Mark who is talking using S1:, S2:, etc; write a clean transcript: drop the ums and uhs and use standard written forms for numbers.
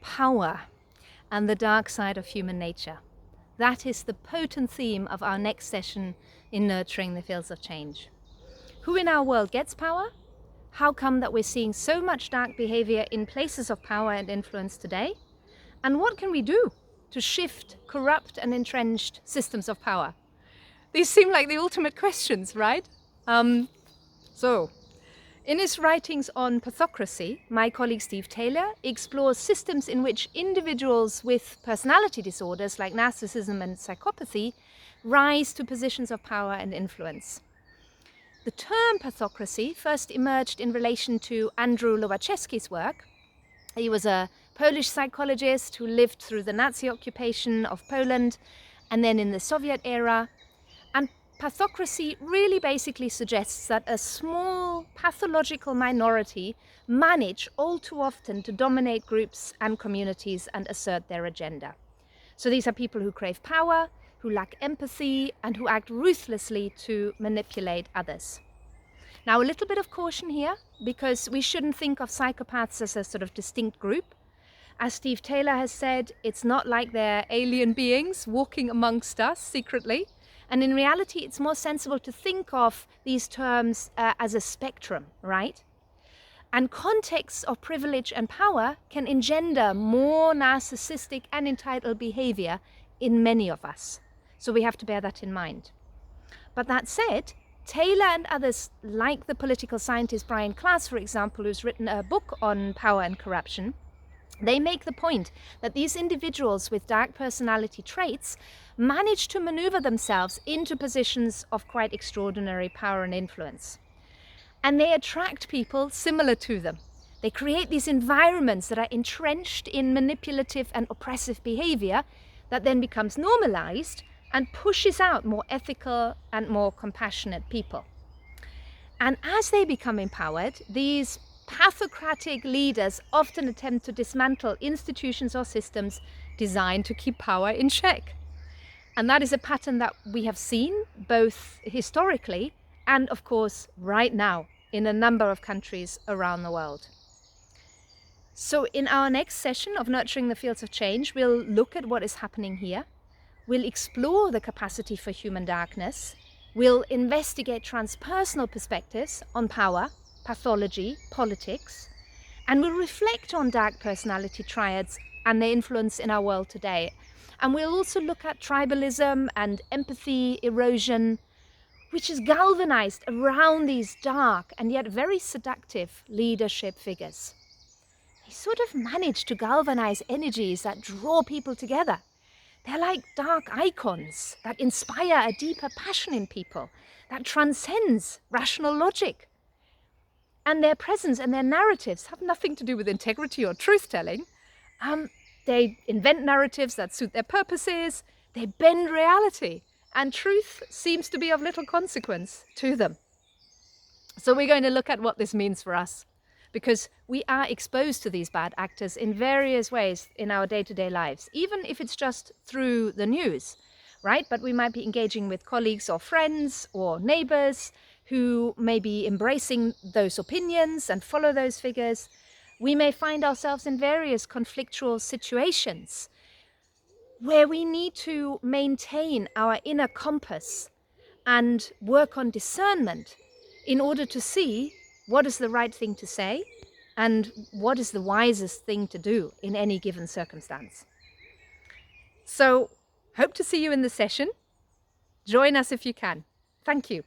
S1: power and the dark side of human nature. That is the potent theme of our next session in Nurturing the Fields of Change. Who in our world gets power? How come that we're seeing so much dark behavior in places of power and influence today? And what can we do to shift corrupt and entrenched systems of power? These seem like the ultimate questions, right? In his writings on pathocracy, my colleague Steve Taylor explores systems in which individuals with personality disorders like narcissism and psychopathy rise to positions of power and influence. The term pathocracy first emerged in relation to Andrew Lowaczewski's work. He was a Polish psychologist who lived through the Nazi occupation of Poland and then in the Soviet era. And pathocracy really basically suggests that a small pathological minority manage all too often to dominate groups and communities and assert their agenda. So these are people who crave power, who lack empathy, and who act ruthlessly to manipulate others. Now, a little bit of caution here, because we shouldn't think of psychopaths as a sort of distinct group. As Steve Taylor has said, it's not like they're alien beings walking amongst us secretly. And in reality, it's more sensible to think of these terms as a spectrum, right? And contexts of privilege and power can engender more narcissistic and entitled behavior in many of us. So we have to bear that in mind. But that said, Taylor and others, like the political scientist Brian Klaas, for example, who's written a book on power and corruption, they make the point that these individuals with dark personality traits manage to maneuver themselves into positions of quite extraordinary power and influence. And they attract people similar to them. They create these environments that are entrenched in manipulative and oppressive behavior that then becomes normalized and pushes out more ethical and more compassionate people. And as they become empowered, these pathocratic leaders often attempt to dismantle institutions or systems designed to keep power in check. And that is a pattern that we have seen both historically and, of course, right now in a number of countries around the world. So in our next session of Nurturing the Fields of Change, we'll look at what is happening here. We'll explore the capacity for human darkness. We'll investigate transpersonal perspectives on power, pathology, politics, and we'll reflect on dark personality triads and their influence in our world today. And we'll also look at tribalism and empathy erosion, which is galvanized around these dark and yet very seductive leadership figures. They sort of manage to galvanize energies that draw people together. They're like dark icons that inspire a deeper passion in people that transcends rational logic. And their presence and their narratives have nothing to do with integrity or truth-telling. They invent narratives that suit their purposes, they bend reality, and truth seems to be of little consequence to them. So we're going to look at what this means for us, because we are exposed to these bad actors in various ways in our day-to-day lives, even if it's just through the news, right? But we might be engaging with colleagues or friends or neighbors who may be embracing those opinions and follow those figures. We may find ourselves in various conflictual situations where we need to maintain our inner compass and work on discernment in order to see what is the right thing to say and what is the wisest thing to do in any given circumstance. So, hope to see you in the session. Join us if you can. Thank you.